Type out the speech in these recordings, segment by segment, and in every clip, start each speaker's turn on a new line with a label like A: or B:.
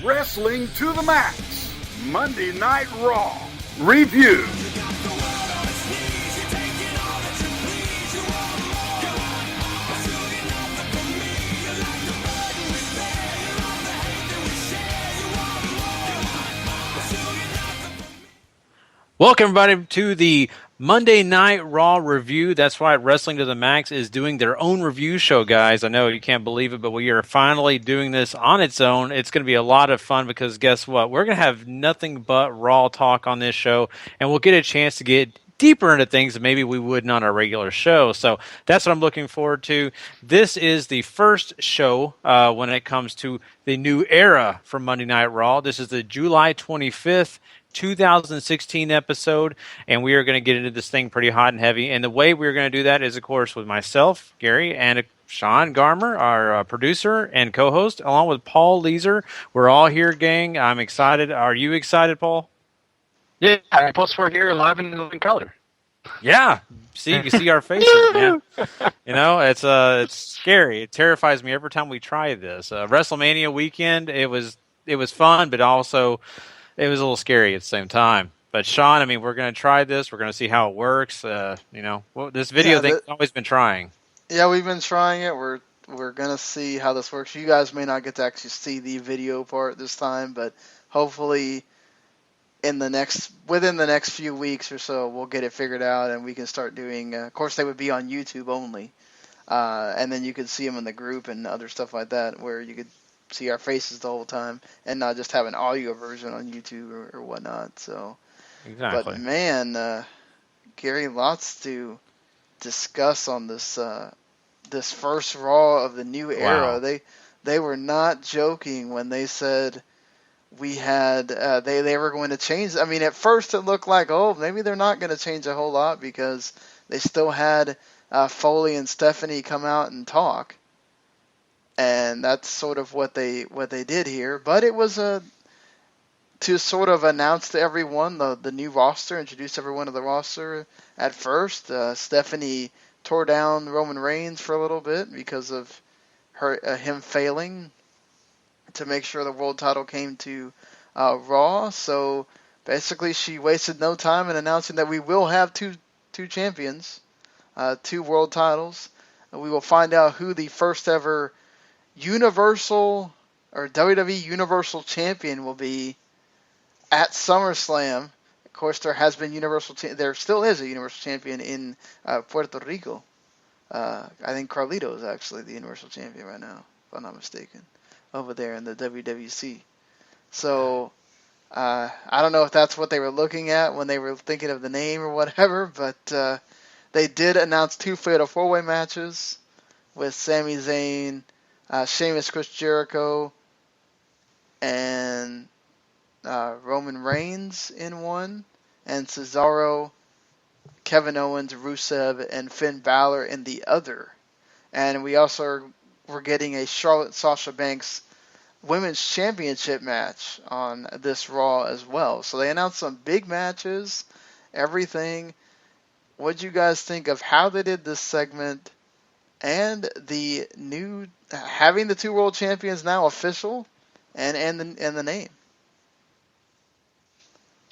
A: Wrestling to the Max, Monday Night Raw Review.
B: Welcome, everybody, to the Monday Night Raw review. That's right, Wrestling to the Max is doing their own review show, guys. I know you can't believe it, but we are finally doing this on its own. It's going to be a lot of fun because guess what? We're going to have nothing but Raw talk on this show, and we'll get a chance to get deeper into things that maybe we wouldn't on our regular show. So that's what I'm looking forward to. This is the first show when it comes to the new era for Monday Night Raw. This is the July 25th, 2016 episode, and we are going to get into this thing pretty hot and heavy. And the way we're going to do that is, of course, with myself, Gary, and Sean Garmer, our producer and co-host, along with Paul Leeser. We're all here, gang. I'm excited. Are you excited, Paul?
C: Yeah, plus we're here live in living color.
B: Yeah, see, you can see our faces, man. You know, it's scary. It terrifies me every time we try this. WrestleMania weekend, it was fun, but also it was a little scary at the same time. But Sean, I mean, we're going to try this. We're going to see how it works. This video thing's always been trying.
D: Yeah, we've been trying it. We're going to see how this works. You guys may not get to actually see the video part this time, but hopefully within the next few weeks or so, we'll get it figured out and we can start doing. Of course, they would be on YouTube only, and then you could see them in the group and other stuff like that, where you could see our faces the whole time and not just have an audio version on YouTube or whatnot. So,
B: exactly.
D: But man, Gary, lots to discuss on this this first Raw of the new era.
B: Wow.
D: They were not joking when they said we had they were going to change. I mean, at first it looked like, oh, maybe they're not going to change a whole lot because they still had Foley and Stephanie come out and talk. And that's sort of what they did here. But it was to sort of announce to everyone the new roster, introduce everyone to the roster at first. Stephanie tore down Roman Reigns for a little bit because of him failing to make sure the world title came to Raw. So basically she wasted no time in announcing that we will have two champions, two world titles. We will find out who the first ever Universal or WWE Universal Champion will be at SummerSlam. Of course, there has been there still is a Universal Champion in Puerto Rico. I think Carlito is actually the Universal Champion right now, if I'm not mistaken, over there in the WWC. So I don't know if that's what they were looking at when they were thinking of the name or whatever, but they did announce two Fatal 4-Way matches with Sami Zayn, Sheamus, Chris Jericho, and Roman Reigns in one, and Cesaro, Kevin Owens, Rusev, and Finn Balor in the other. And we also were getting a Charlotte Sasha Banks Women's Championship match on this Raw as well. So they announced some big matches, everything. What'd you guys think of how they did this segment and the new having the two world champions now official and the name?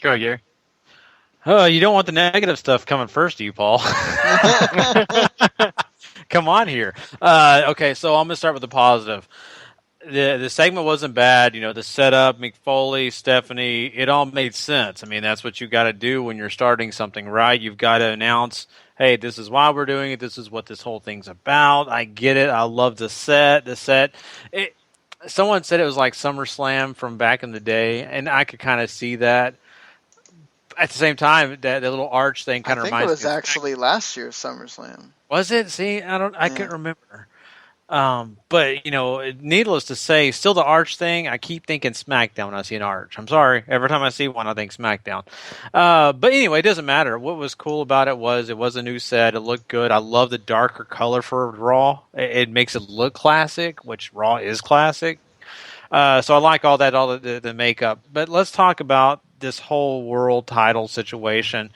C: Go ahead, Gary.
B: Oh, you don't want the negative stuff coming first, do you, Paul? Come on here. Okay, so I'm going to start with the positive. The segment wasn't bad. You know, the setup, Mick Foley, Stephanie, it all made sense. I mean, that's what you got to do when you're starting something, right? You've got to announce, hey, this is why we're doing it. This is what this whole thing's about. I get it. I love the set. Someone said it was like SummerSlam from back in the day, and I could kind of see that. At the same time, that little arch thing kind of reminds me.
D: I think it was actually last year's SummerSlam.
B: Was it? See, I couldn't remember. But, you know, needless to say, still the arch thing, I keep thinking SmackDown when I see an arch. I'm sorry. Every time I see one, I think SmackDown. But anyway, it doesn't matter. What was cool about it was a new set. It looked good. I love the darker color for Raw. It makes it look classic, which Raw is classic. So I like all that, all the makeup. But let's talk about this whole world title situation.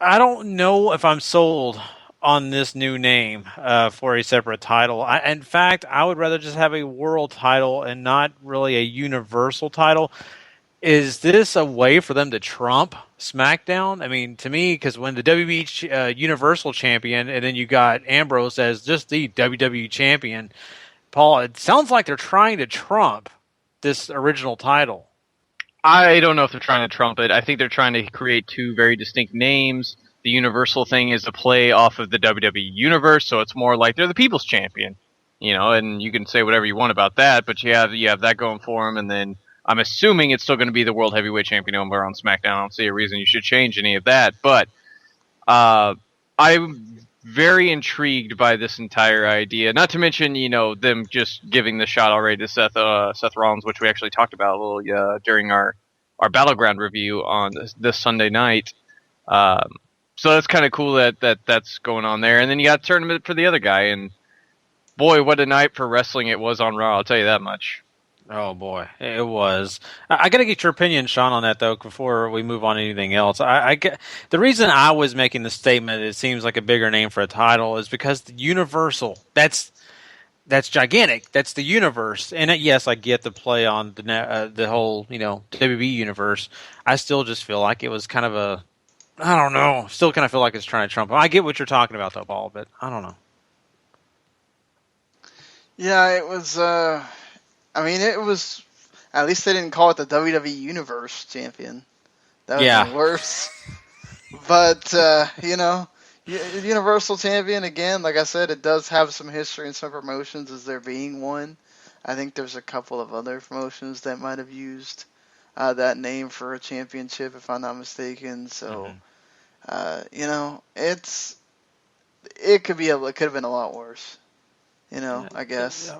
B: I don't know if I'm sold on this new name for a separate title. In fact, I would rather just have a world title and not really a universal title. Is this a way for them to trump SmackDown? I mean, to me, because when the WWE Universal Champion and then you got Ambrose as just the WWE Champion, Paul, it sounds like they're trying to trump this original title.
C: I don't know if they're trying to trump it. I think they're trying to create two very distinct names. The Universal thing is a play off of the WWE Universe, so it's more like they're the People's Champion, and you can say whatever you want about that, but you have that going for them, and then I'm assuming it's still going to be the World Heavyweight Champion over on SmackDown. I don't see a reason you should change any of that, but I'm very intrigued by this entire idea. Not to mention, them just giving the shot already to Seth Rollins, which we actually talked about a little during our Battleground review on this Sunday night. So that's kind of cool that's going on there. And then you got a tournament for the other guy, and boy, what a night for wrestling it was on Raw, I'll tell you that much.
B: Oh boy, it was. I got to get your opinion, Sean, on that though before we move on to anything else. The reason I was making the statement it seems like a bigger name for a title is because the Universal, that's gigantic. That's the universe, and yes, I get the play on the whole WWE universe. I still just feel like it was kind of I don't know. Still kind of feel like it's trying to trump. I get what you're talking about though, Paul, but I don't know.
D: Yeah, it was. It was. At least they didn't call it the WWE Universe Champion. That would have been worse. But Universal Champion again. Like I said, it does have some history in some promotions as there being one. I think there's a couple of other promotions that might have used that name for a championship, if I'm not mistaken. So, it could have been a lot worse. I guess.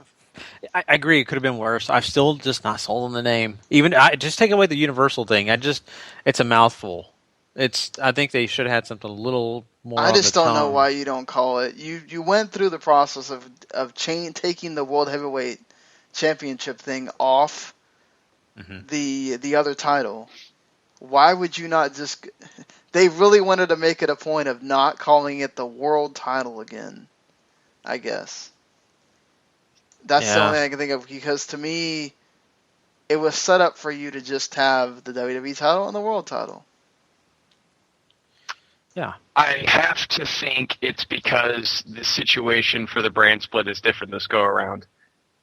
B: I agree. It could have been worse. I've still just not sold on the name. Even just take away the Universal thing. It's a mouthful. I think they should have had something a little more. I just
D: don't know why you don't call it. You went through the process of taking the World Heavyweight Championship thing off the other title. Why would you not just? They really wanted to make it a point of not calling it the world title again, I guess. That's the only thing I can think of, because to me, it was set up for you to just have the WWE title and the world title.
B: Yeah.
C: I have to think it's because the situation for the brand split is different this go around.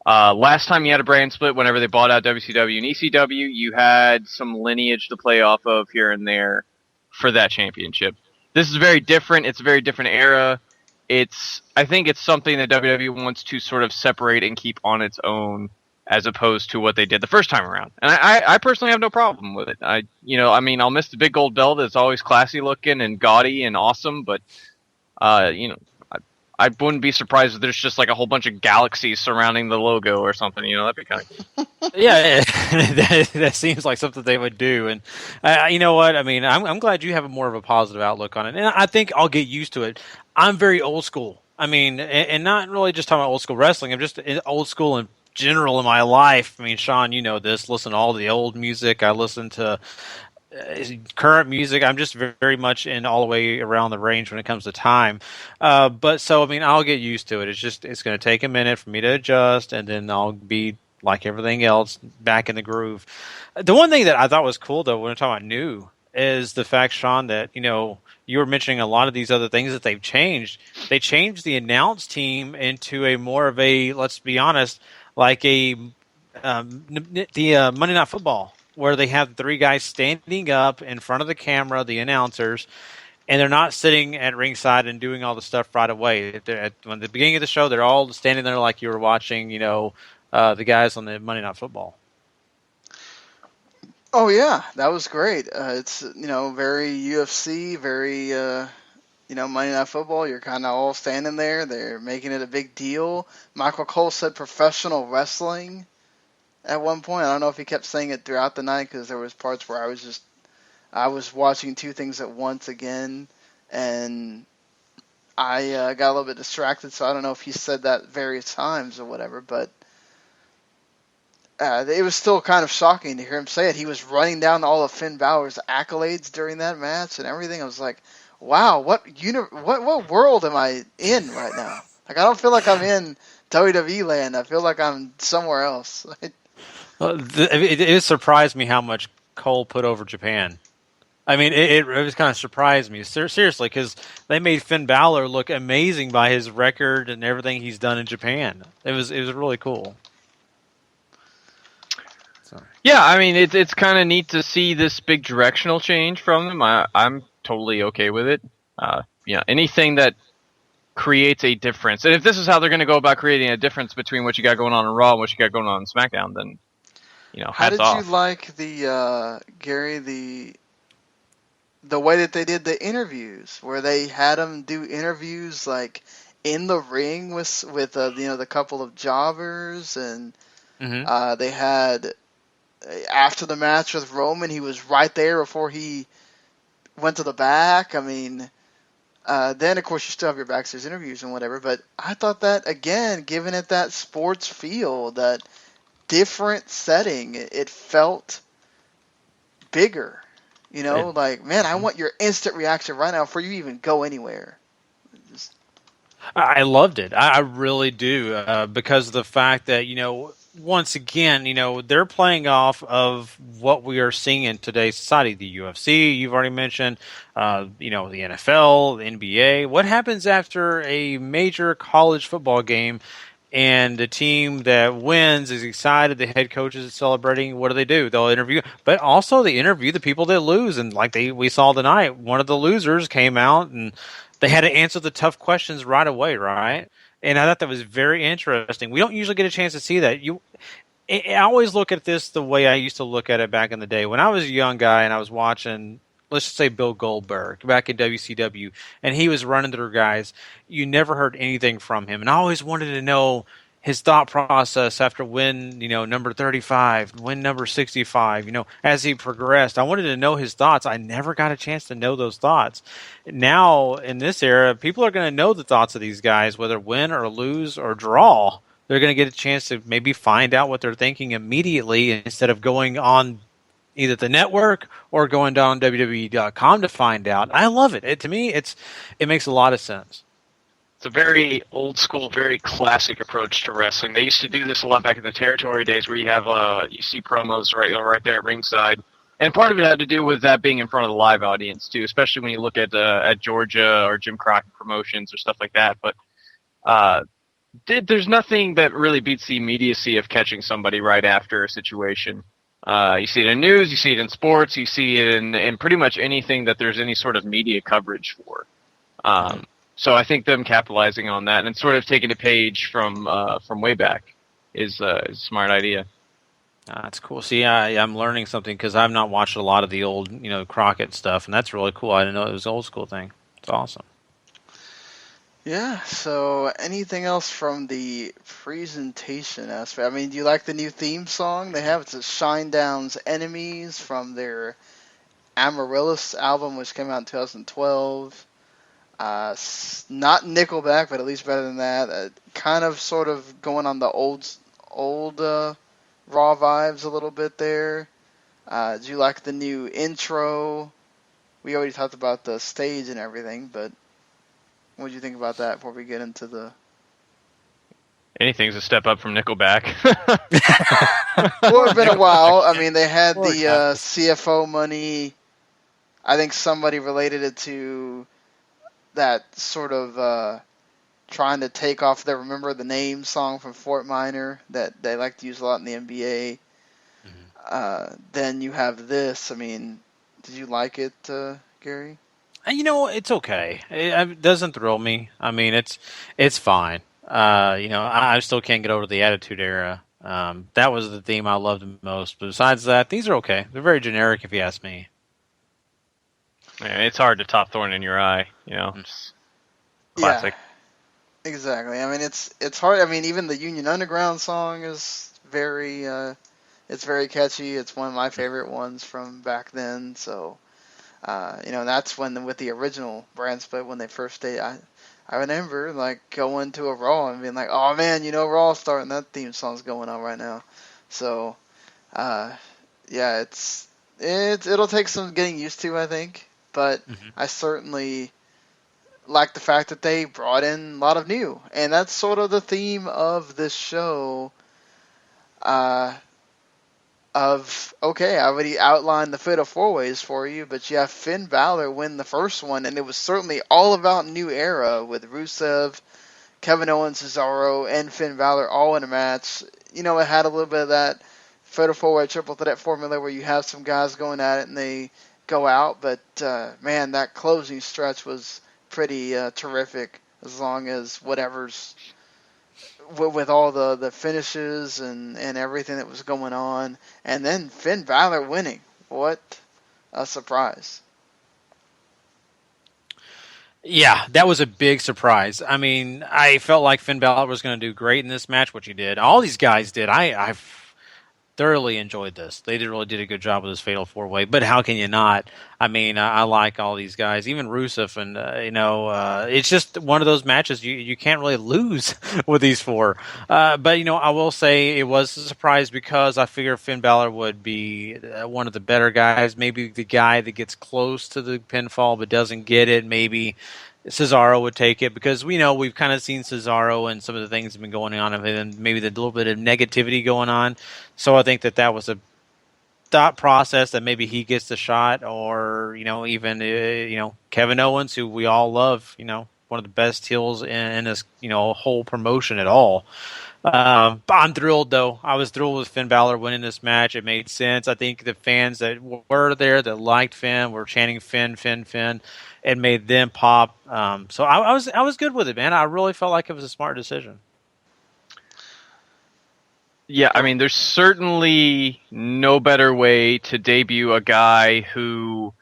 C: Last time you had a brand split, whenever they bought out WCW and ECW, you had some lineage to play off of here and there for that championship. This is very different. It's a very different era. I think it's something that WWE wants to sort of separate and keep on its own, as opposed to what they did the first time around. And I personally have no problem with it. I'll miss the big gold belt. It's always classy looking and gaudy and awesome, but I wouldn't be surprised if there's just like a whole bunch of galaxies surrounding the logo or something. That'd be kind of cool.
B: Yeah, that seems like something they would do. And you know what? I mean, I'm glad you have more of a positive outlook on it. And I think I'll get used to it. I'm very old school. I mean, and not really just talking about old school wrestling. I'm just old school in general in my life. I mean, Sean, you know this. Listen to all the old music. I listen to current music. I'm just very much in all the way around the range when it comes to time. But so, I mean, I'll get used to it. It's going to take a minute for me to adjust, and then I'll be like everything else, back in the groove. The one thing that I thought was cool, though, when we're talking about new, is the fact, Sean, that, you were mentioning a lot of these other things that they've changed. They changed the announce team into a more of a, let's be honest, like the Monday Night Football, where they have three guys standing up in front of the camera, the announcers, and they're not sitting at ringside and doing all the stuff right away. When the beginning of the show, they're all standing there like you were watching, the guys on the Monday Night Football.
D: Oh yeah, that was great. It's very UFC, very Monday Night Football. You're kind of all standing there. They're making it a big deal. Michael Cole said professional wrestling at one point. I don't know if he kept saying it throughout the night, because there was parts where I was watching two things at once again, and I got a little bit distracted. So I don't know if he said that various times or whatever, but. It was still kind of shocking to hear him say it. He was running down all of Finn Balor's accolades during that match and everything. I was like, wow, what world am I in right now? Like, I don't feel like I'm in WWE land. I feel like I'm somewhere else.
B: It surprised me how much Cole put over Japan. I mean, it was kind of surprised me, seriously, because they made Finn Balor look amazing by his record and everything he's done in Japan. It was really cool. So.
C: Yeah, I mean, it's kind of neat to see this big directional change from them. I'm totally okay with it. Anything that creates a difference, and if this is how they're going to go about creating a difference between what you got going on in Raw and what you got going on in SmackDown, then
D: how
C: hats
D: did
C: off.
D: you like the Gary the way that they did the interviews, where they had them do interviews like in the ring with the couple of jobbers, and they had after the match with Roman, he was right there before he went to the back. I mean, then of course you still have your backstage interviews and whatever, but I thought that again, giving it that sports feel, that different setting, it felt bigger. Like, man, I want your instant reaction right now before you even go anywhere.
B: I loved it. I really do, because of the fact that, once again, they're playing off of what we are seeing in today's society. The UFC, you've already mentioned, the NFL, the NBA. What happens after a major college football game and the team that wins is excited, the head coach is celebrating? What do? They'll interview, but also they interview the people that lose. And like we saw tonight, one of the losers came out and they had to answer the tough questions right away, right? And I thought that was very interesting. We don't usually get a chance to see that. I always look at this the way I used to look at it back in the day. When I was a young guy and I was watching, let's just say Bill Goldberg back in WCW, and he was running through guys, you never heard anything from him. And I always wanted to know his thought process after win, number 35, win number 65, as he progressed. I wanted to know his thoughts. I never got a chance to know those thoughts. Now, in this era, people are going to know the thoughts of these guys, whether win or lose or draw. They're going to get a chance to maybe find out what they're thinking immediately instead of going on either the network or going down WWE.com to find out. I love it. To me, it makes a lot of sense.
C: It's a very old school, very classic approach to wrestling. They used to do this a lot back in the territory days, where you see promos right there at ringside, and part of it had to do with that being in front of the live audience too, especially when you look at Georgia or Jim Crockett Promotions or stuff like that. But there's nothing that really beats the immediacy of catching somebody right after a situation. You see it in news, you see it in sports, you see it in pretty much anything that there's any sort of media coverage for. So I think them capitalizing on that and sort of taking a page from way back is a smart idea.
B: That's cool. See, I'm learning something because I've not watched a lot of the old, Crockett stuff, and that's really cool. I didn't know it was an old school thing. It's awesome.
D: Yeah, so anything else from the presentation aspect? I mean, do you like the new theme song they have? It's Shinedown's Enemies from their Amaryllis album, which came out in 2012. Not Nickelback, but at least better than that. Kind of sort of going on the old Raw vibes a little bit there. Do you like the new intro? We already talked about the stage and everything, but what do you think about that before we get into the...
C: Anything's a step up from Nickelback.
D: Well, it's been a while. I mean, they had the CFO money. I think somebody related it to that sort of trying to take off the Remember the Name song from Fort Minor that they like to use a lot in the NBA. Mm-hmm. Then you have this. I mean, did you like it, Gary?
B: It's okay. It doesn't thrill me. I mean, it's fine. I still can't get over the Attitude Era. That was the theme I loved the most. But besides that, these are okay. They're very generic, if you ask me.
C: Yeah, it's hard to top Thorn in Your Eye. It's classic.
D: Yeah, exactly. I mean, it's hard. I mean, even the Union Underground song is very, it's very catchy. It's one of my favorite ones from back then. So, that's when with the original brand split when they first stayed. I remember going to a Raw and being like, oh man, Raw starting, that theme song's going on right now. So, yeah, it'll take some getting used to, I think. but
B: Mm-hmm.
D: I certainly like the fact that they brought in a lot of new, and that's sort of the theme of this show. Uh, okay, I already outlined the Fatal 4-Ways for you, but you have Finn Balor win the first one, and it was certainly all about New Era with Rusev, Kevin Owens, Cesaro, and Finn Balor all in a match. You know, it had a little bit of that Fatal 4-Way triple threat formula where you have some guys going at it and they go out, but man, that closing stretch was pretty terrific as long as whatever's with all the finishes and everything that was going on. And then Finn Balor winning. What a surprise.
B: Yeah, that was a big surprise. I mean, I felt like Finn Balor was going to do great in this match, which he did. All these guys did. I thoroughly enjoyed this. They really did a good job with this Fatal 4-Way, but how can you not? I mean, I like all these guys, even Rusev, and it's just one of those matches you can't really lose with these four. But I will say it was a surprise because I figured Finn Balor would be one of the better guys, maybe the guy that gets close to the pinfall but doesn't get it. Maybe Cesaro would take it because we've kind of seen Cesaro and some of the things that have been going on and maybe the little bit of negativity going on. So I think that was a thought process that maybe he gets the shot, or even Kevin Owens, who we all love, one of the best heels in this whole promotion at all. But I'm thrilled, though. I was thrilled with Finn Balor winning this match. It made sense. I think the fans that were there that liked Finn were chanting Finn, Finn, Finn. It made them pop. So I was good with it, man. I really felt like it was a smart decision.
C: Yeah, I mean, there's certainly no better way to debut a guy who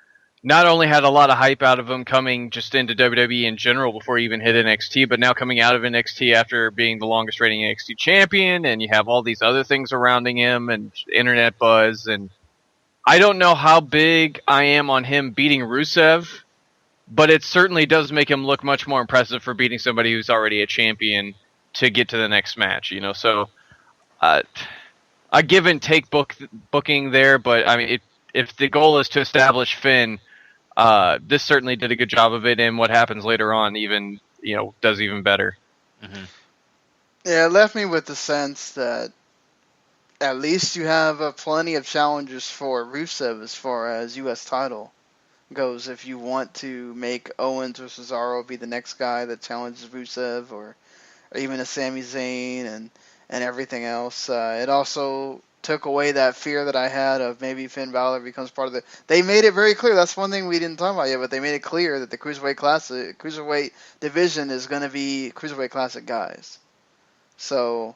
C: not only had a lot of hype out of him coming just into WWE in general before he even hit NXT, but now coming out of NXT after being the longest reigning NXT champion, and you have all these other things surrounding him and internet buzz. And I don't know how big I am on him beating Rusev, but it certainly does make him look much more impressive for beating somebody who's already a champion to get to the next match, So a give and take booking there, but I mean, if the goal is to establish Finn, this certainly did a good job of it, and what happens later on even does even better.
B: Mm-hmm.
D: Yeah, it left me with the sense that at least you have plenty of challengers for Rusev as far as U.S. title goes. If you want to make Owens or Cesaro be the next guy that challenges Rusev, or even a Sami Zayn and everything else. It also took away that fear that I had of maybe Finn Balor becomes part of the... They made it very clear. That's one thing we didn't talk about yet, but they made it clear that the Cruiserweight division is going to be Cruiserweight Classic guys. So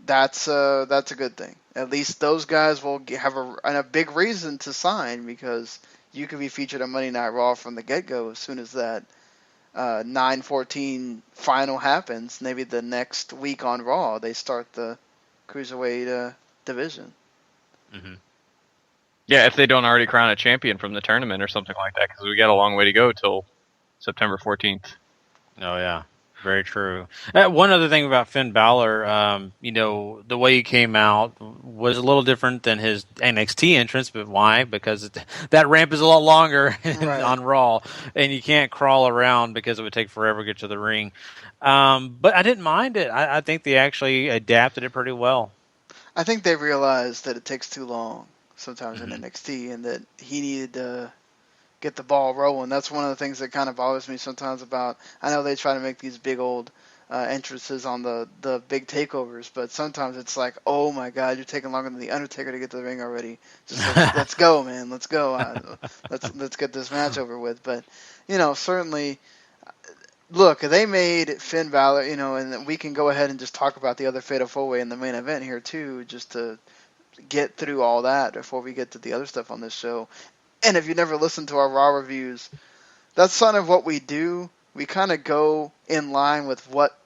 D: that's a good thing. At least those guys will have a big reason to sign, because you could be featured on Monday Night Raw from the get-go as soon as that 9/14 final happens. Maybe the next week on Raw they start the Cruiserweight division.
B: Mm-hmm.
C: Yeah, if they don't already crown a champion from the tournament or something like that, because we got a long way to go till September 14th.
B: Oh yeah, very true. One other thing about Finn Balor, the way he came out was a little different than his NXT entrance. But why? Because that ramp is a lot longer
D: Right.
B: on Raw, and you can't crawl around because it would take forever to get to the ring. But I didn't mind it. I think they actually adapted it pretty well.
D: I think they realized that it takes too long sometimes
B: Mm-hmm.
D: in NXT, and that he needed to get the ball rolling. That's one of the things that kind of bothers me sometimes about... I know they try to make these big old entrances on the big takeovers, but sometimes it's like, oh my God, you're taking longer than the Undertaker to get to the ring already. Just let's go, man, let's go. Let's get this match over with. But certainly, look, they made Finn Balor, and we can go ahead and just talk about the other Fatal 4-Way in the main event here too, just to get through all that before we get to the other stuff on this show. And if you never listened to our Raw reviews, that's kind of what we do. We kind of go in line with what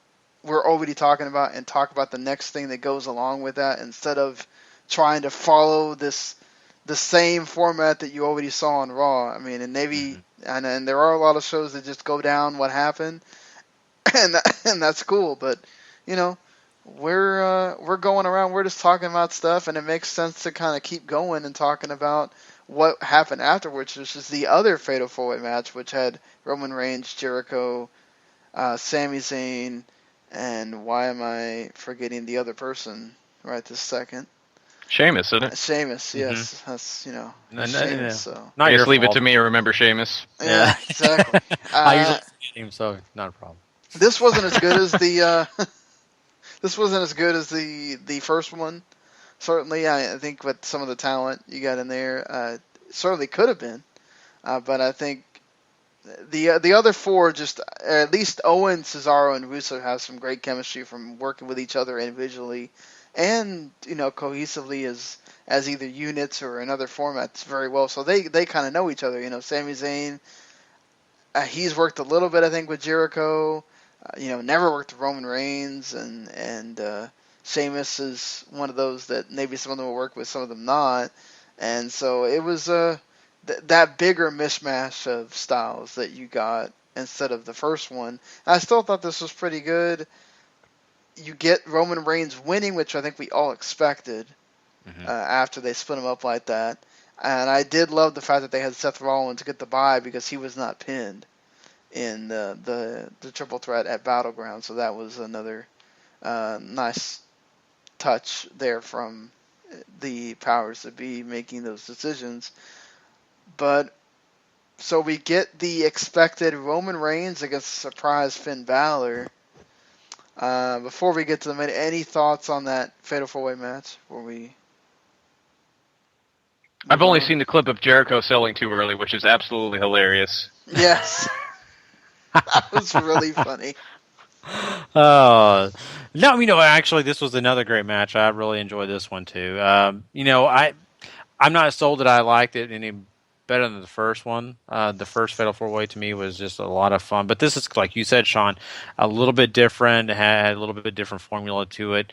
D: we're already talking about and talk about the next thing that goes along with that, instead of trying to follow the same format that you already saw on Raw. I mean, and maybe, and there are a lot of shows that just go down what happened, and that's cool. But we're going around, we're just talking about stuff, and it makes sense to kind of keep going and talking about what happened afterwards, which is the other Fatal 4-Way match, which had Roman Reigns, Jericho, Sami Zayn, and why am I forgetting the other person right this second?
C: Sheamus, isn't it?
D: Sheamus, yes. That's, Sheamus, so.
B: Not your
C: Just leave
B: fault.
C: it to me to remember Sheamus.
D: Yeah, exactly.
B: I usually see him, so not a problem.
D: This wasn't as good as the the first one. Certainly, I think with some of the talent you got in there, certainly could have been. But I think the other four, just at least Owen, Cesaro, and Russo have some great chemistry from working with each other individually, and cohesively as either units or in other formats very well. So they kind of know each other. Sami Zayn, he's worked a little bit, I think, with Jericho. Never worked with Roman Reigns, and Sheamus is one of those that maybe some of them will work with, some of them not. And so it was that bigger mishmash of styles that you got instead of the first one. I still thought this was pretty good. You get Roman Reigns winning, which I think we all expected after they split him up like that. And I did love the fact that they had Seth Rollins get the bye because he was not pinned in the triple threat at Battleground. So that was another nice touch there from the powers that be making those decisions. But so we get the expected Roman Reigns against surprise Finn Balor. Before we get to the main, any thoughts on that Fatal 4-Way match?
C: I've only seen the clip of Jericho selling too early, which is absolutely hilarious.
D: Yes. That was really funny.
B: No, actually, this was another great match. I really enjoyed this one too. I'm not sold that I liked it any better than the first one. The first Fatal 4-Way to me was just a lot of fun, but this is, like you said, Sean, a little bit different. It had a little bit different formula to it.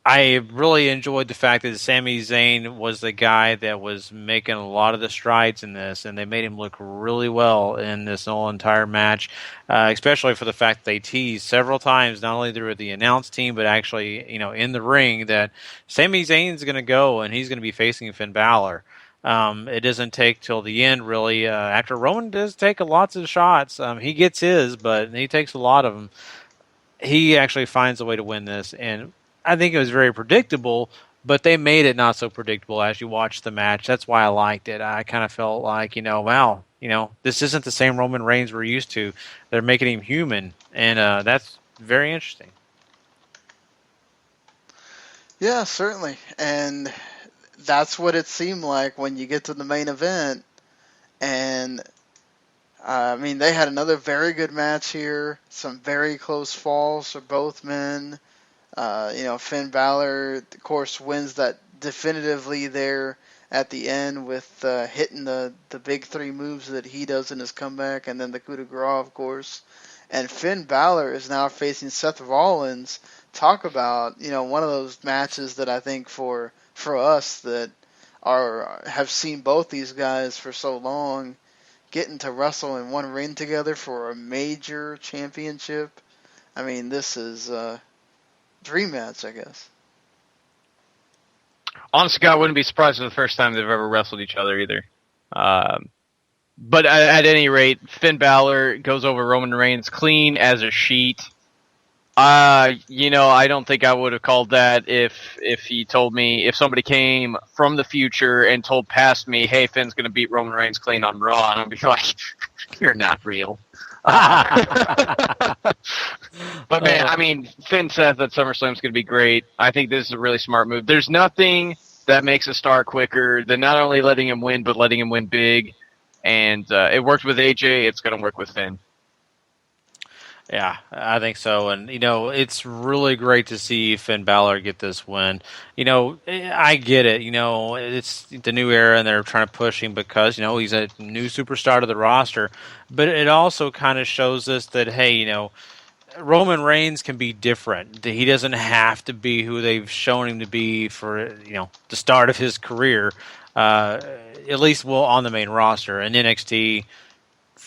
B: I really enjoyed the fact that Sami Zayn was the guy that was making a lot of the strides in this, and they made him look really well in this whole entire match, especially for the fact that they teased several times, not only through the announce team, but actually, in the ring, that Sami Zayn's going to go and he's going to be facing Finn Balor. It doesn't take till the end, really. After Roman does take lots of shots, he gets his, but he takes a lot of them. He actually finds a way to win this, and I think it was very predictable, but they made it not so predictable as you watch the match. That's why I liked it. I kind of felt like, wow, this isn't the same Roman Reigns we're used to. They're making him human, and that's very interesting.
D: Yeah, certainly. And that's what it seemed like when you get to the main event. And, they had another very good match here. Some very close falls for both men. Finn Balor, of course, wins that definitively there at the end with hitting the big three moves that he does in his comeback, and then the coup de grace, of course. And Finn Balor is now facing Seth Rollins. Talk about, one of those matches that I think for us that have seen both these guys for so long, getting to wrestle in one ring together for a major championship. This is dream match, I guess.
C: Honestly, I wouldn't be surprised if the first time they've ever wrestled each other either. But at any rate, Finn Balor goes over Roman Reigns clean as a sheet. I don't think I would have called that if he told me, if somebody came from the future and told past me, hey, Finn's going to beat Roman Reigns clean on Raw, and I'd be like, you're not real. But man, Finn says that SummerSlam's going to be great. I think this is a really smart move. There's nothing that makes a star quicker than not only letting him win, but letting him win big. And it worked with AJ. It's going to work with Finn.
B: Yeah, I think so. And, it's really great to see Finn Balor get this win. I get it. It's the new era and they're trying to push him because, he's a new superstar to the roster. But it also kind of shows us that, hey, Roman Reigns can be different. He doesn't have to be who they've shown him to be for, the start of his career, at least on the main roster. And NXT,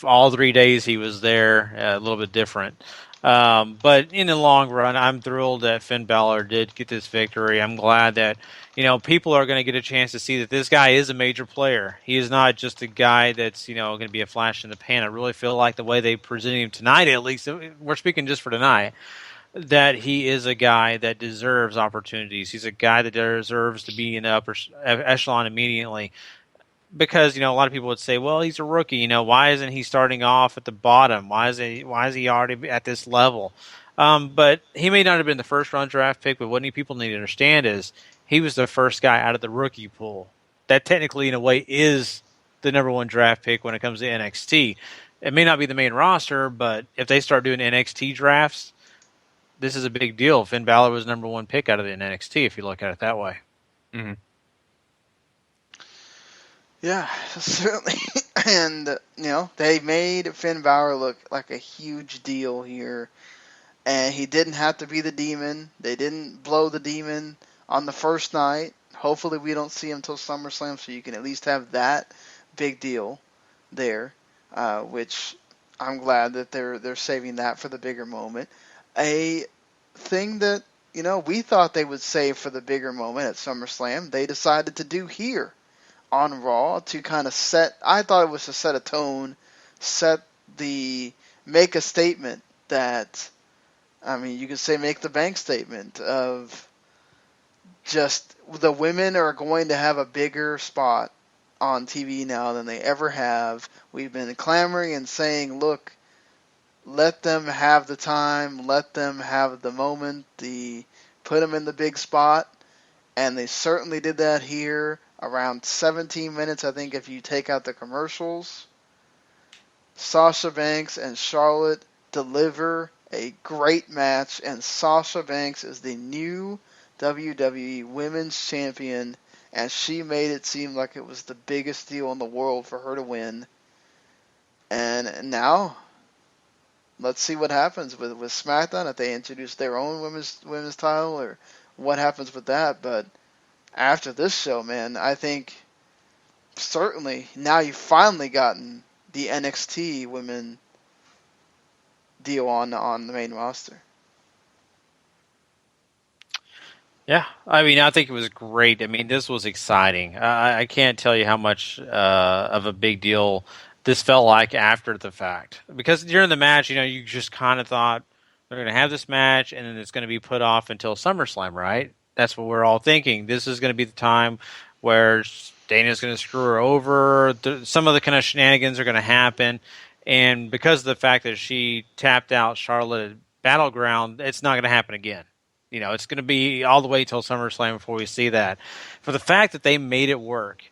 B: all 3 days he was there, a little bit different. But in the long run, I'm thrilled that Finn Balor did get this victory. I'm glad that, people are going to get a chance to see that this guy is a major player. He is not just a guy that's, going to be a flash in the pan. I really feel like the way they presented him tonight, at least, we're speaking just for tonight, that he is a guy that deserves opportunities. He's a guy that deserves to be in the upper echelon immediately. Because, a lot of people would say, well, he's a rookie. Why isn't he starting off at the bottom? Why is he already at this level? But he may not have been the first round draft pick, but what people need to understand is he was the first guy out of the rookie pool. That technically, in a way, is the number one draft pick when it comes to NXT. It may not be the main roster, but if they start doing NXT drafts, this is a big deal. Finn Balor was number one pick out of the NXT, if you look at it that way.
C: Mm-hmm.
D: Yeah, certainly. And, they made Finn Balor look like a huge deal here. And he didn't have to be the demon. They didn't blow the demon on the first night. Hopefully we don't see him till SummerSlam, so you can at least have that big deal there, which I'm glad that they're saving that for the bigger moment. A thing that, we thought they would save for the bigger moment at SummerSlam, they decided to do here on Raw to kind of I thought it was to set a tone, make a statement that, you could say make the bank statement of just the women are going to have a bigger spot on TV now than they ever have. We've been clamoring and saying, look, let them have the time, let them have the moment, put them in the big spot, and they certainly did that here. Around 17 minutes, I think, if you take out the commercials. Sasha Banks and Charlotte deliver a great match, and Sasha Banks is the new WWE Women's Champion, and she made it seem like it was the biggest deal in the world for her to win. And now, let's see what happens with SmackDown, if they introduce their own women's title, or what happens with that, but after this show, man, I think certainly now you've finally gotten the NXT women deal on the main roster.
B: Yeah, I think it was great. This was exciting. I can't tell you how much of a big deal this felt like after the fact. Because during the match, you just kind of thought they're going to have this match and then it's going to be put off until SummerSlam, right? That's what we're all thinking. This is going to be the time where Dana's going to screw her over. Some of the kind of shenanigans are going to happen. And because of the fact that she tapped out Charlotte at Battleground, it's not going to happen again. It's going to be all the way till SummerSlam before we see that. For the fact that they made it work,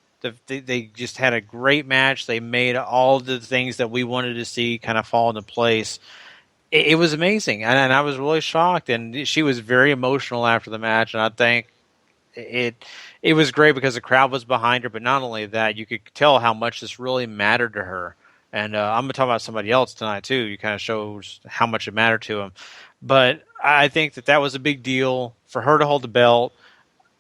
B: they just had a great match. They made all the things that we wanted to see kind of fall into place. It was amazing, and I was really shocked. And she was very emotional after the match, and I think it was great because the crowd was behind her. But not only that, you could tell how much this really mattered to her. And I'm going to talk about somebody else tonight too. You kind of shows how much it mattered to him. But I think that was a big deal for her to hold the belt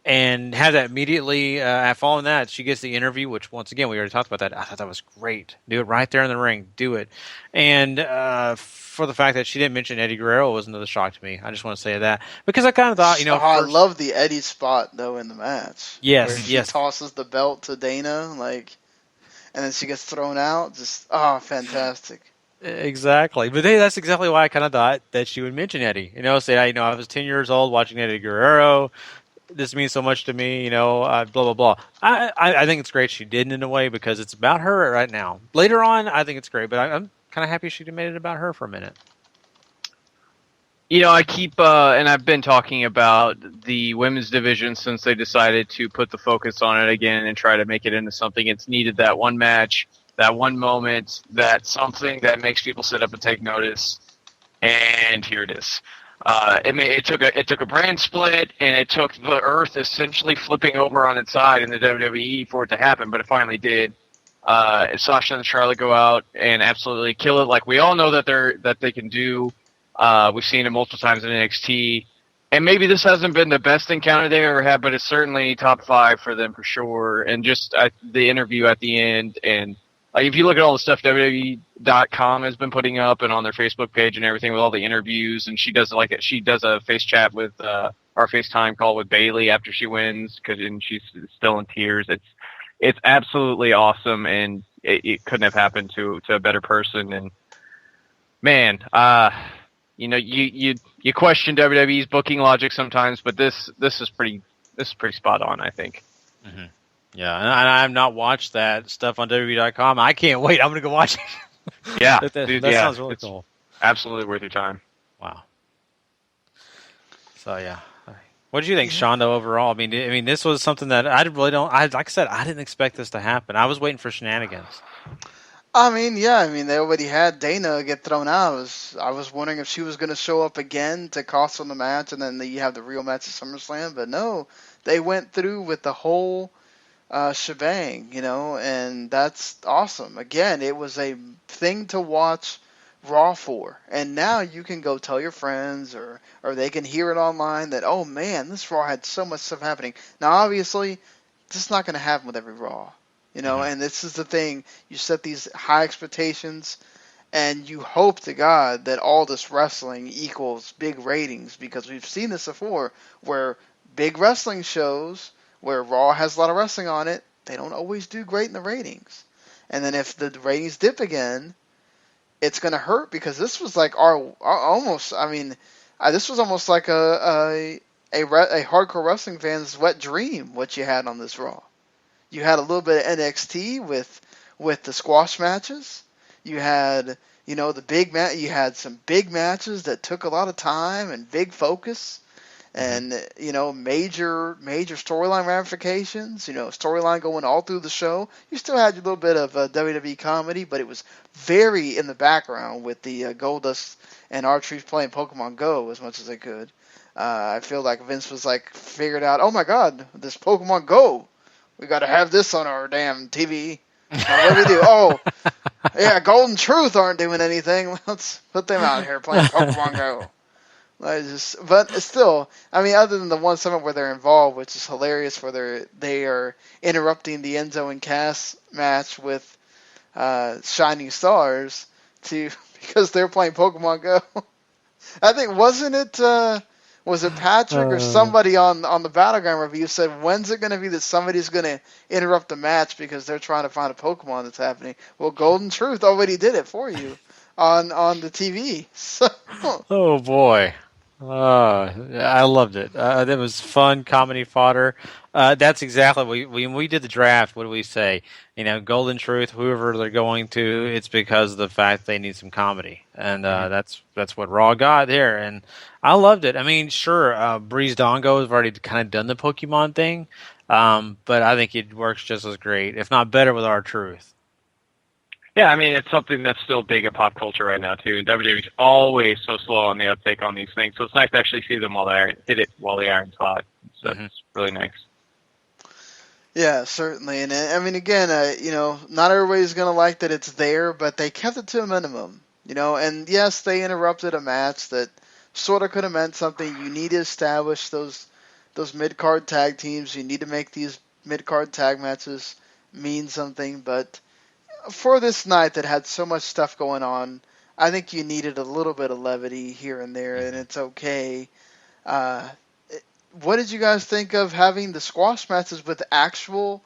B: and have that immediately. Following that, she gets the interview, which once again we already talked about that. I thought that was great. Do it right there in the ring. Do it. And for the fact that she didn't mention Eddie Guerrero was another shock to me. I just want to say that because I kind of thought,
D: I love the Eddie spot though in the match.
B: Yes,
D: where she tosses the belt to Dana, and then she gets thrown out. Just fantastic.
B: Exactly. But that's exactly why I kind of thought that she would mention Eddie. Say, I was 10 years old watching Eddie Guerrero. This means so much to me, blah, blah, blah. I think it's great she didn't in a way because it's about her right now. Later on, I think it's great, but I'm kind of happy she made it about her for a minute.
C: I keep, and I've been talking about the women's division since they decided to put the focus on it again and try to make it into something. It's needed that one match, that one moment, that something that makes people sit up and take notice. And here it is. It took a brand split, and it took the Earth essentially flipping over on its side in the WWE for it to happen, but it finally did. Sasha and Charlotte go out and absolutely kill it, like we all know that they can do. We've seen it multiple times in NXT, and maybe this hasn't been the best encounter they ever had, but it's certainly top 5 for them for sure. And just the interview at the end, and Like, if you look at all the stuff WWE.com has been putting up and on their Facebook page and everything with all the interviews, and she does a face chat with, our FaceTime call with Bailey after she wins, and she's still in tears. It's absolutely awesome, and it couldn't have happened to a better person. And man, you question WWE's booking logic sometimes, but this is pretty spot on, I think.
B: Mm-hmm. Yeah, and I have not watched that stuff on WWE.com. I can't wait. I'm going to go watch it.
C: Yeah,
B: that
C: dude,
B: sounds really cool.
C: Absolutely worth your time.
B: Wow. So yeah, what did you think, Shonda? Overall, I mean, this was something that I really don't. Like I said, I didn't expect this to happen. I was waiting for shenanigans.
D: I mean, yeah, they already had Dana get thrown out. I was wondering if she was going to show up again to cost them the match, and then you have the real match at SummerSlam. But no, they went through with the whole shebang, and that's awesome. Again, it was a thing to watch Raw for, and now you can go tell your friends, or they can hear it online that, oh man, this Raw had so much stuff happening. Now, obviously, this is not going to happen with every Raw, and this is the thing. You set these high expectations, and you hope to God that all this wrestling equals big ratings, because we've seen this before, where big wrestling shows, where Raw has a lot of wrestling on it, they don't always do great in the ratings. And then if the ratings dip again, it's going to hurt, because this was like this was almost like a hardcore wrestling fan's wet dream, what you had on this Raw. You had a little bit of NXT with the squash matches. You had, the big you had some big matches that took a lot of time and big focus. And, major storyline ramifications, storyline going all through the show. You still had your little bit of WWE comedy, but it was very in the background with the Goldust and R-Truth playing Pokemon Go as much as they could. I feel like Vince was figured out, oh my God, this Pokemon Go. We got to have this on our damn TV. Now, what do we do? Oh, yeah, Golden Truth aren't doing anything. Let's put them out here playing Pokemon Go. But still, other than the one segment where they're involved, which is hilarious, where they are interrupting the Enzo and Cass match with Shining Stars because they're playing Pokemon Go. I think was it Patrick or somebody on the Battleground review said, when's it going to be that somebody's going to interrupt the match because they're trying to find a Pokemon that's happening? Well, Golden Truth already did it for you on the TV. So.
B: Oh boy. I loved it. That was fun comedy fodder. That's exactly when we did the draft. What do we say? Golden Truth, whoever they're going to, it's because of the fact they need some comedy, and that's what Raw got there. And I loved it. Sure, Breeze Dongo has already kind of done the Pokemon thing, but I think it works just as great, if not better, with R-Truth.
C: Yeah, it's something that's still big in pop culture right now, too. And WWE's always so slow on the uptake on these things, so it's nice to actually see them hit it while the iron's hot. So it's really nice.
D: Yeah, certainly. And again, not everybody's going to like that it's there, but they kept it to a minimum. And yes, they interrupted a match that sort of could have meant something. You need to establish those mid-card tag teams. You need to make these mid-card tag matches mean something, but for this night that had so much stuff going on, I think you needed a little bit of levity here and there, and it's okay. What did you guys think of having the squash matches with actual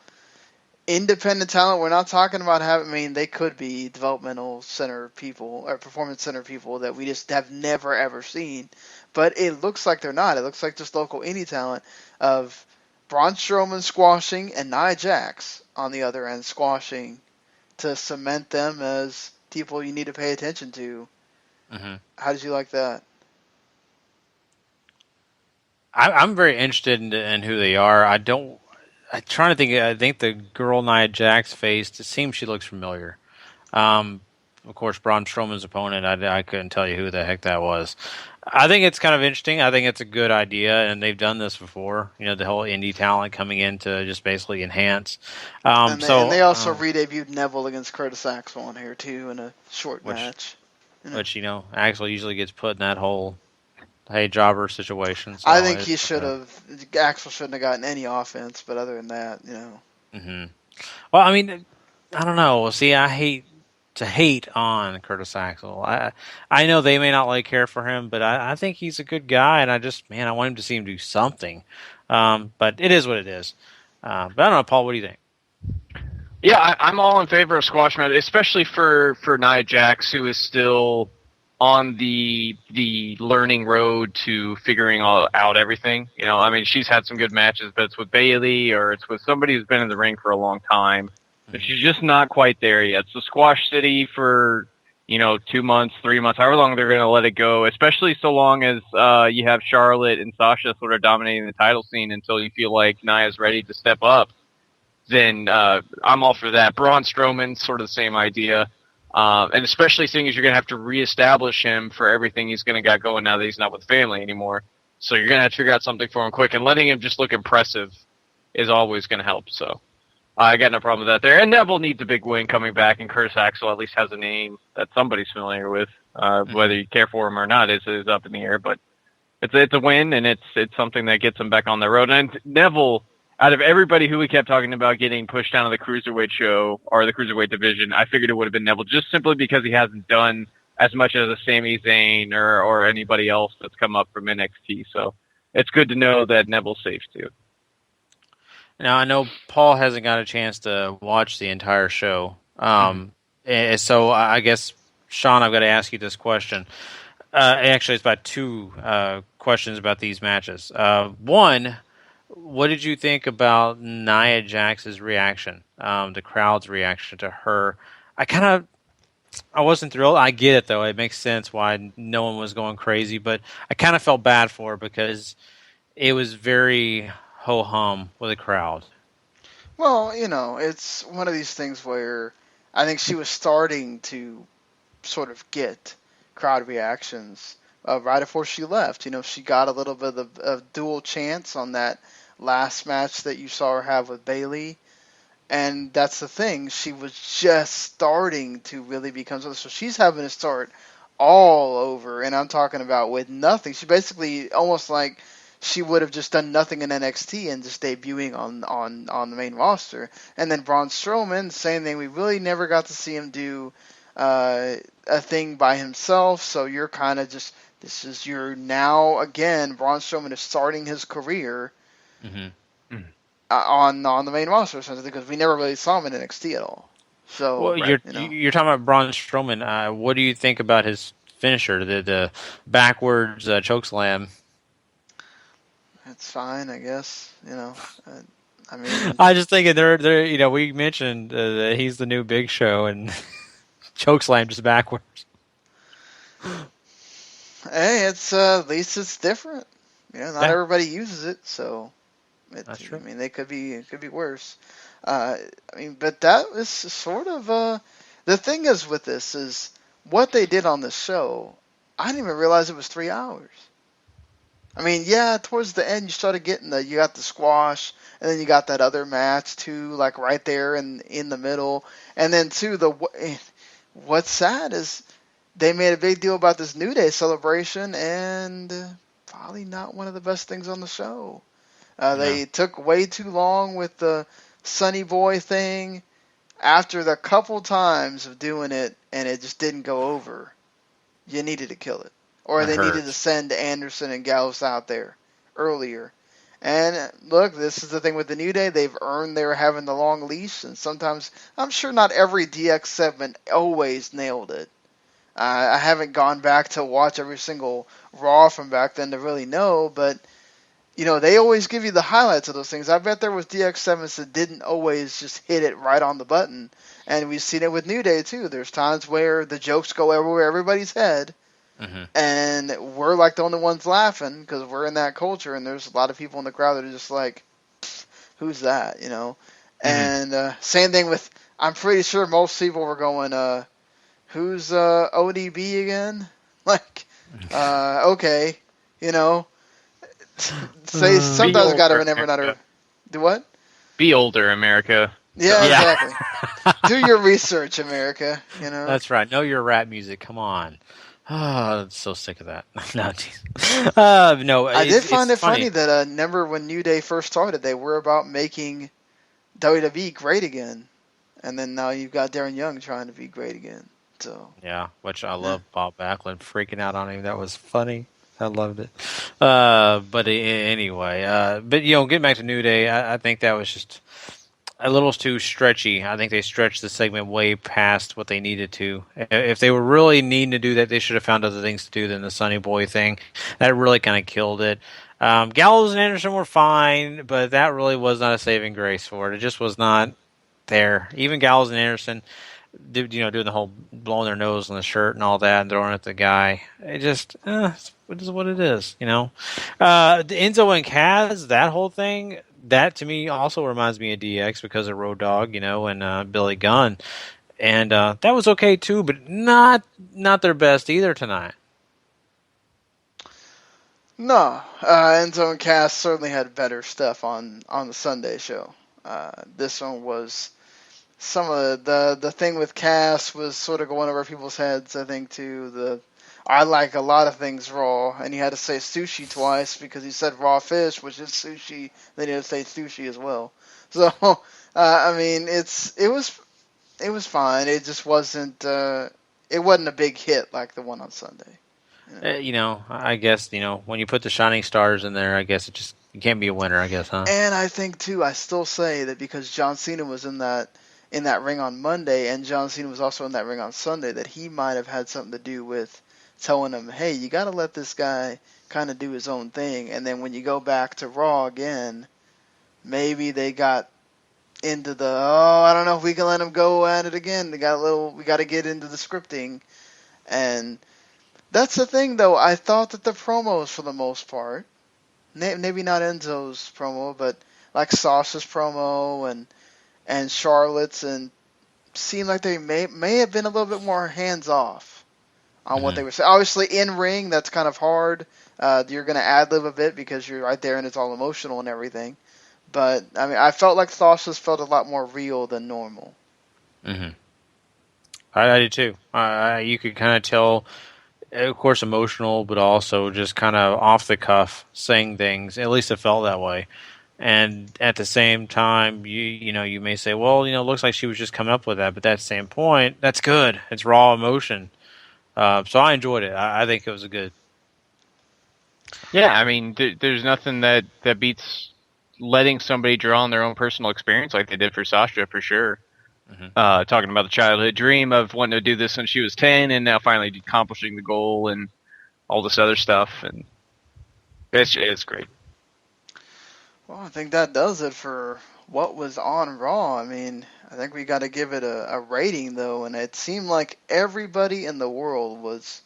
D: independent talent? We're not talking about they could be developmental center people or performance center people that we just have never ever seen, but it looks like they're not. It looks like just local indie talent of Braun Strowman squashing and Nia Jax on the other end squashing, to cement them as people you need to pay attention to. Mm-hmm. How did you like that?
B: I'm very interested in who they are. I'm trying to think. I think the girl Nia Jax faced, it seems she looks familiar. Of course, Braun Strowman's opponent, I couldn't tell you who the heck that was. I think it's kind of interesting. I think it's a good idea, and they've done this before. The whole indie talent coming in to just basically enhance.
D: And they also re-debuted Neville against Curtis Axel on here, too, in a short match.
B: Which, Axel usually gets put in that whole jobber situation. So
D: I think Axel shouldn't have gotten any offense, but other than that,
B: Mm-hmm. Well, I don't know. See, I hate to hate on Curtis Axel. I know they may not like care for him, but I think he's a good guy, and I want him to see him do something. But it is what it is. But I don't know, Paul. What do you think?
C: Yeah, I'm all in favor of squash match, especially for Nia Jax, who is still on the learning road to figuring out everything. You know, I mean, she's had some good matches, but it's with Bayley or it's with somebody who's been in the ring for a long time. But she's just not quite there yet. So Squash City for 2 months, 3 months, however long they're going to let it go, especially so long as you have Charlotte and Sasha sort of dominating the title scene until you feel like Nia's ready to step up. Then I'm all for that. Braun Strowman, sort of the same idea. And especially seeing as you're going to have to reestablish him for everything he's going to got going now that he's not with family anymore. So you're going to have to figure out something for him quick. And letting him just look impressive is always going to help. So I got no problem with that there. And Neville needs a big win coming back, and Curtis Axel at least has a name that somebody's familiar with. Whether you care for him or not is up in the air. But it's a win, and it's something that gets him back on the road. And Neville, out of everybody who we kept talking about getting pushed down to the Cruiserweight show or the Cruiserweight division, I figured it would have been Neville just simply because he hasn't done as much as a Sami Zayn or anybody else that's come up from NXT. So it's good to know that Neville's safe too.
B: Now, I know Paul hasn't got a chance to watch the entire show. And so I guess, Sean, I've got to ask you this question. Actually, it's about two questions about these matches. One, what did you think about Nia Jax's reaction, the crowd's reaction to her? I wasn't thrilled. I get it, though. It makes sense why no one was going crazy, but I kind of felt bad for her because it was very ho-hum with the crowd.
D: Well, it's one of these things where I think she was starting to sort of get crowd reactions right before she left. She got a little bit of dual chance on that last match that you saw her have with Bayley. And that's the thing. She was just starting to really become something. So she's having to start all over. And I'm talking about with nothing. She basically almost like she would have just done nothing in NXT and just debuting on the main roster. And then Braun Strowman, same thing. We really never got to see him do a thing by himself. So you're kind of just, this is your now, again, Braun Strowman is starting his career on the main roster, essentially, because we never really saw him in NXT at all. So,
B: well, you're talking about Braun Strowman. What do you think about his finisher, the backwards chokeslam?
D: It's fine, I guess. I mean,
B: I just think they're we mentioned that he's the new Big Show and chokeslam just backwards.
D: Hey, it's at least it's different. Not everybody uses it, so.
B: That's true.
D: I mean, it could be worse. But that is sort of the thing is with this is what they did on the show. I didn't even realize it was 3 hours. I mean, yeah, towards the end you started getting you got the squash, and then you got that other match too, like right there in the middle, and then too what's sad is they made a big deal about this New Day celebration, and probably not one of the best things on the show. They took way too long with the Sonny Boy thing after the couple times of doing it, and it just didn't go over. You needed to kill it. Or they needed to send Anderson and Gallows out there earlier. And look, this is the thing with the New Day. They've earned their having the long leash, and sometimes, I'm sure not every DX segment always nailed it. I haven't gone back to watch every single Raw from back then to really know, but they always give you the highlights of those things. I bet there was DX7s that didn't always just hit it right on the button. And we've seen it with New Day, too. There's times where the jokes go over everybody's head. And we're like the only ones laughing because we're in that culture. And there's a lot of people in the crowd that are just like, who's that, And same thing with, I'm pretty sure most people were going, who's ODB again? Like, okay, Say sometimes got to remember not to do what?
C: Be older, America.
D: Yeah, exactly. Do your research, America.
B: That's right. Know your rap music. Come on. Oh, I'm so sick of that. No,
D: I did find it funny that remember when New Day first started, they were about making WWE great again, and then now you've got Darren Young trying to be great again. So
B: Yeah, which I
D: yeah.
B: love. Bob Backlund freaking out on him. That was funny. I loved it. But anyway, but getting back to New Day, I think that was just a little too stretchy. I think they stretched the segment way past what they needed to. If they were really needing to do that, they should have found other things to do than the Sonny Boy thing. That really kind of killed it. Gallows and Anderson were fine, but that really was not a saving grace for it. It just was not there. Even Gallows and Anderson, doing the whole blowing their nose on the shirt and all that and throwing it at the guy. It just, it is what it is, The Enzo and Kaz, that whole thing, that to me also reminds me of DX because of Road Dogg, and Billy Gunn. And that was okay too, but not their best either tonight.
D: No, Enzo and Cass certainly had better stuff on the Sunday show. This one was some of the thing with Cass was sort of going over people's heads. I think too. I like a lot of things raw, and he had to say sushi twice because he said raw fish, which is sushi. Then he had to say sushi as well. So I mean, it was fine. It just wasn't. It wasn't a big hit like the one on Sunday.
B: I guess, when you put the shining stars in there, I guess you can't be a winner, I guess, huh?
D: And I think too, I still say that because John Cena was in that ring on Monday, and John Cena was also in that ring on Sunday, that he might have had something to do with telling him, hey, you got to let this guy kind of do his own thing. And then when you go back to Raw again, maybe they got into I don't know if we can let him go at it again. We got to get into the scripting. And that's the thing, though. I thought that the promos, for the most part, maybe not Enzo's promo, but like Sasha's promo and Charlotte's, and seemed like they may have been a little bit more hands off on what they were saying. Obviously, in ring, that's kind of hard. You're going to ad-lib a bit because you're right there and it's all emotional and everything. But I mean, I felt like Sasha's felt a lot more real than normal.
B: Mm-hmm. I did too. You could kind of tell. Of course, emotional, but also just kind of off the cuff saying things. At least it felt that way. And at the same time, you may say, well, it looks like she was just coming up with that. But at that same point, that's good. It's raw emotion. So I enjoyed it. I think it was a good.
C: Yeah, I mean, there's nothing that beats letting somebody draw on their own personal experience like they did for Sasha, for sure. Mm-hmm. Talking about the childhood dream of wanting to do this when she was 10 and now finally accomplishing the goal and all this other stuff. And it's great.
D: Well, I think that does it for what was on Raw. I mean, I think we got to give it a rating, though, and it seemed like everybody in the world was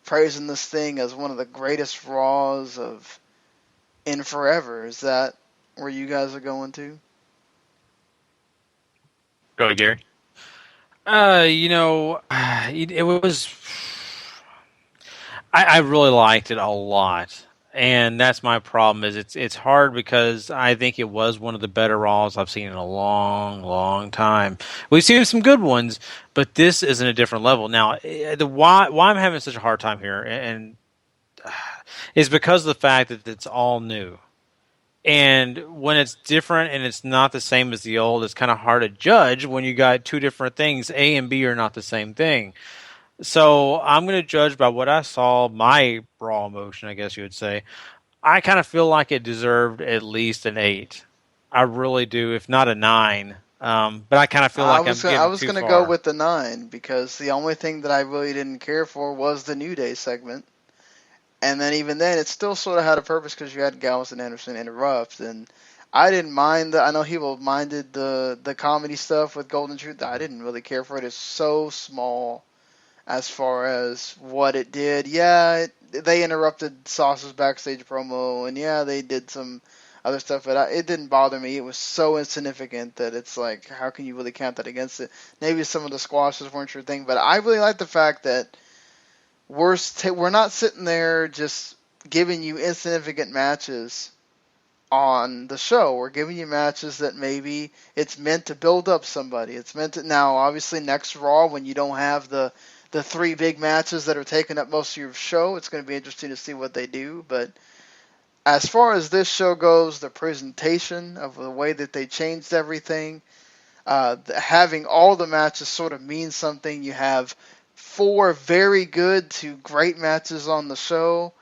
D: praising this thing as one of the greatest Raws in forever. Is that where you guys are going to?
C: Go ahead, Gary.
B: It was. I really liked it a lot, and that's my problem. Is it's hard because I think it was one of the better Raws I've seen in a long, long time. We've seen some good ones, but this is in a different level. Now, why I'm having such a hard time here, and is because of the fact that it's all new. And when it's different and it's not the same as the old, it's kind of hard to judge when you got two different things. A and B are not the same thing. So I'm going to judge by what I saw, my raw emotion, I guess you would say. I kind of feel like it deserved at least an 8. I really do, if not a 9. But I kind of feel like I was going
D: to go with the 9 because the only thing that I really didn't care for was the New Day segment. And then even then, it still sort of had a purpose because you had Gallows and Anderson interrupt. And I didn't mind I know people minded the comedy stuff with Golden Truth. I didn't really care for it. It's so small as far as what it did. Yeah, they interrupted Sauce's backstage promo. And yeah, they did some other stuff. But it didn't bother me. It was so insignificant that it's like, how can you really count that against it? Maybe some of the squashes weren't your thing. But I really like the fact that we're not sitting there just giving you insignificant matches on the show. We're giving you matches that maybe it's meant to build up somebody. It's meant to, now obviously next Raw when you don't have the 3 big matches that are taking up most of your show, it's going to be interesting to see what they do. But as far as this show goes, the presentation of the way that they changed everything, having all the matches sort of means something. You have 4 very good to great matches on the show.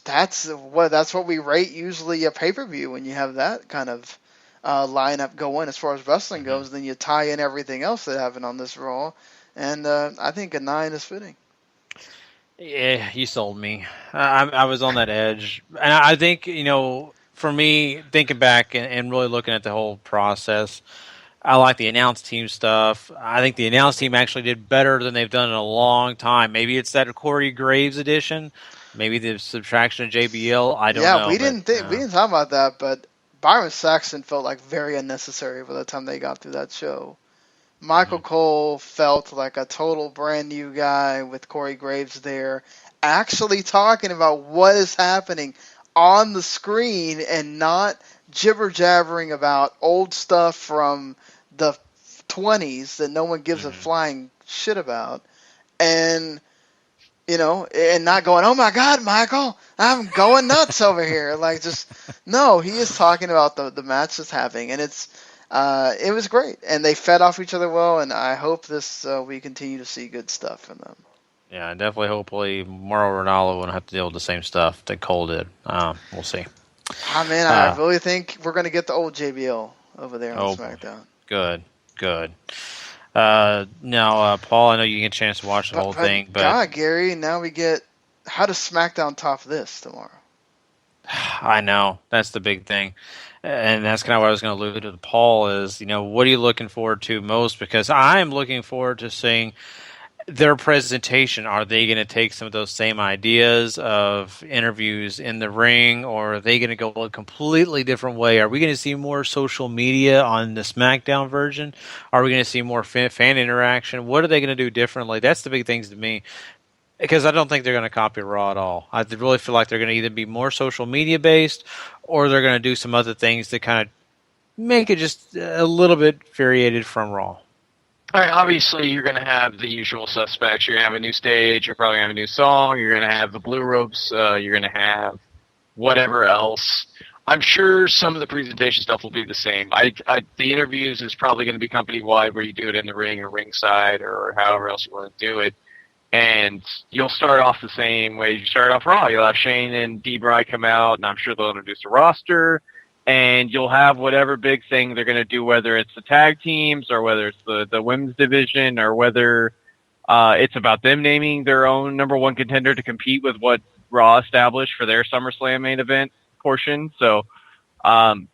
D: That's what we rate usually a pay-per-view when you have that kind of lineup going as far as wrestling goes. Then you tie in everything else that happened on this Raw, and I think a 9 is fitting.
B: Yeah, you sold me. I was on that edge, and I think for me, thinking back and really looking at the whole process, I like the announce team stuff. I think the announce team actually did better than they've done in a long time. Maybe it's that Corey Graves edition. Maybe the subtraction of JBL. I don't know.
D: Yeah, we didn't talk about that, but Byron Saxton felt like very unnecessary by the time they got through that show. Michael Cole felt like a total brand new guy with Corey Graves there, actually talking about what is happening on the screen and not jibber-jabbering about old stuff from the 20s that no one gives a flying shit about. And, and not going, oh my God, Michael, I'm going nuts over here. Like, just, no, he is talking about the match that's happening, and it was great, and they fed off each other well, and I hope we continue to see good stuff from them.
B: Yeah, definitely. Hopefully, Mauro Ranallo won't have to deal with the same stuff that Cole did. We'll see.
D: Oh man, I really think we're going to get the old JBL over there on SmackDown.
B: Good. Now, Paul, I know you get a chance to watch the whole thing, but
D: God, Gary, now we get how does SmackDown top this tomorrow?
B: I know that's the big thing. And that's kind of what I was going to allude to Paul is, what are you looking forward to most? Because I am looking forward to seeing their presentation. Are they going to take some of those same ideas of interviews in the ring, or are they going to go a completely different way? Are we going to see more social media on the SmackDown version? Are we going to see more fan interaction? What are they going to do differently? That's the big things to me. Because I don't think they're going to copy Raw at all. I really feel like they're going to either be more social media based, or they're going to do some other things that kind of make it just a little bit variated from Raw.
C: All right, obviously, you're going to have the usual suspects. You're going to have a new stage. You're probably going to have a new song. You're going to have the blue ropes. You're going to have whatever else. I'm sure some of the presentation stuff will be the same. The interviews is probably going to be company-wide, where you do it in the ring or ringside or however else you want to do it. And you'll start off the same way you start off Raw. You'll have Shane and D-Bry come out, and I'm sure they'll introduce a roster. And you'll have whatever big thing they're going to do, whether it's the tag teams or whether it's the women's division or whether it's about them naming their own number one contender to compete with what Raw established for their SummerSlam main event portion. So I'm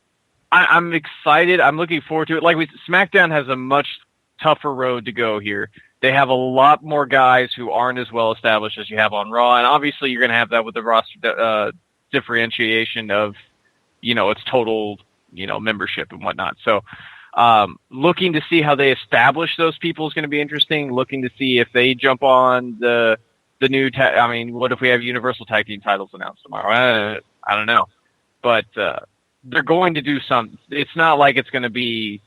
C: excited. I'm looking forward to it. SmackDown has a much tougher road to go here. They have a lot more guys who aren't as well established as you have on Raw, and obviously you're going to have that with the roster differentiation of, its total, membership and whatnot. So, looking to see how they establish those people is going to be interesting. Looking to see if they jump on the new what if we have Universal Tag Team titles announced tomorrow? I don't know, but they're going to do something. It's not like it's going to be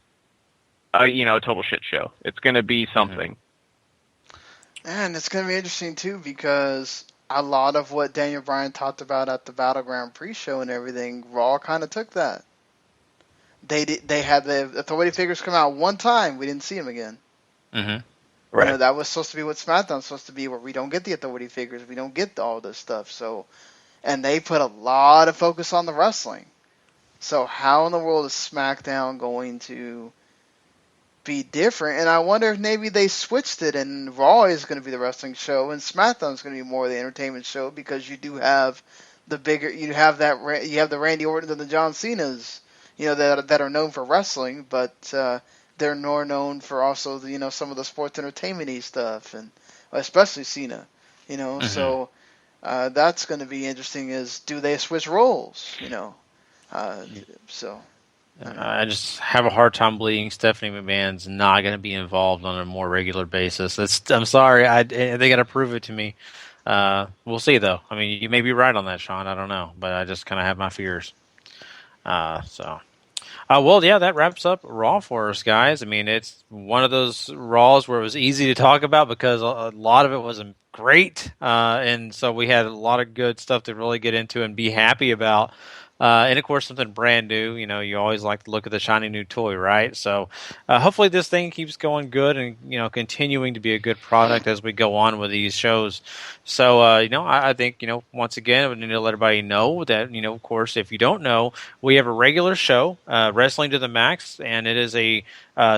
C: a total shit show. It's going to be something.
D: And it's going to be interesting, too, because a lot of what Daniel Bryan talked about at the Battleground pre-show and everything, Raw kind of took that. They had the authority figures come out one time. We didn't see them again.
B: Mm-hmm.
D: Right. That was supposed to be what SmackDown's supposed to be, where we don't get the authority figures. We don't get all this stuff. So, and they put a lot of focus on the wrestling. So how in the world is SmackDown going to be different? And I wonder if maybe they switched it and Raw is going to be the wrestling show and SmackDown is going to be more of the entertainment show, because you do have the Randy Orton and the John Cenas, that are known for wrestling, but they're more known for also some of the sports entertainment-y stuff, and especially Cena,
B: Mm-hmm.
D: So that's going to be interesting. Is do they switch roles? So.
B: I just have a hard time believing Stephanie McMahon's not going to be involved on a more regular basis. I'm sorry. They got to prove it to me. We'll see, though. I mean, you may be right on that, Sean. I don't know. But I just kind of have my fears. Well, yeah, that wraps up Raw for us, guys. I mean, it's one of those Raws where it was easy to talk about because a lot of it wasn't great. And so we had a lot of good stuff to really get into and be happy about. And of course, something brand new. You know, you always like to look at the shiny new toy, right? So, hopefully, this thing keeps going good and continuing to be a good product as we go on with these shows. So, I think once again, we need to let everybody know that of course, if you don't know, we have a regular show, Wrestling to the Max, and it is a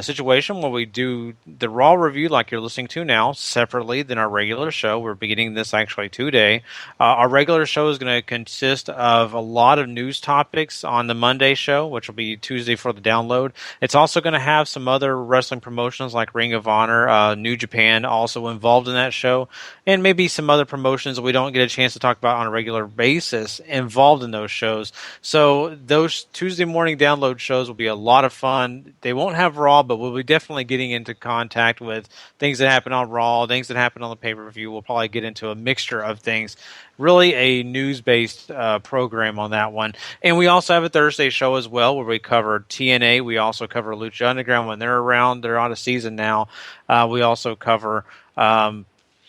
B: situation where we do the Raw review like you're listening to now separately than our regular show. We're beginning this actually today. Our regular show is going to consist of a lot of news topics on the Monday show, which will be Tuesday for the download. It's also going to have some other wrestling promotions like Ring of Honor, New Japan also involved in that show, and maybe some other promotions that we don't get a chance to talk about on a regular basis involved in those shows. So those Tuesday morning download shows will be a lot of fun. They won't have Raw, but we'll be definitely getting into contact with things that happen on Raw, things that happen on the pay-per-view. We'll probably get into a mixture of things. Really a news-based program on that one. And we also have a Thursday show as well where we cover TNA. We also cover Lucha Underground when they're around. They're on a season now. We also cover... what am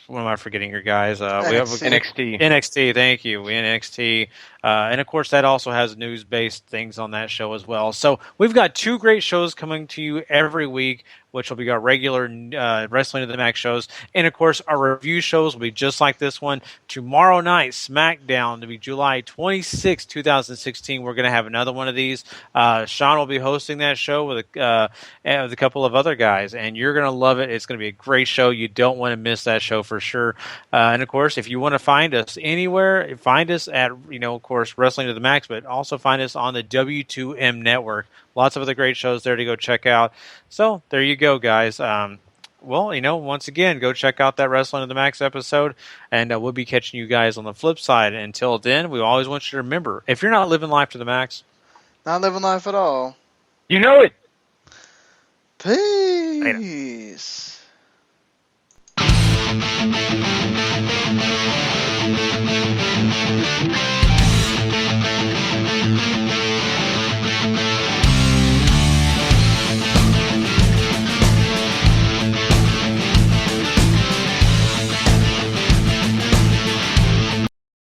B: I forgetting here, guys? We have
C: NXT.
B: NXT, thank you. NXT. And, of course, that also has news-based things on that show as well. So we've got 2 great shows coming to you every week, which will be our regular Wrestling to the Max shows. And, of course, our review shows will be just like this one. Tomorrow night, SmackDown, to be July 26, 2016. We're going to have another one of these. Sean will be hosting that show with a couple of other guys, and you're going to love it. It's going to be a great show. You don't want to miss that show for sure. And, of course, if you want to find us anywhere, find us at, of course, Wrestling to the Max, but also find us on the W2M network. Lots of other great shows there to go check out. So there you go, guys. Once again, go check out that Wrestling to the Max episode, and we'll be catching you guys on the flip side. Until then, we always want you to remember, if you're not living life to the max,
D: Not living life at all.
C: You know it.
D: Peace.
E: Later.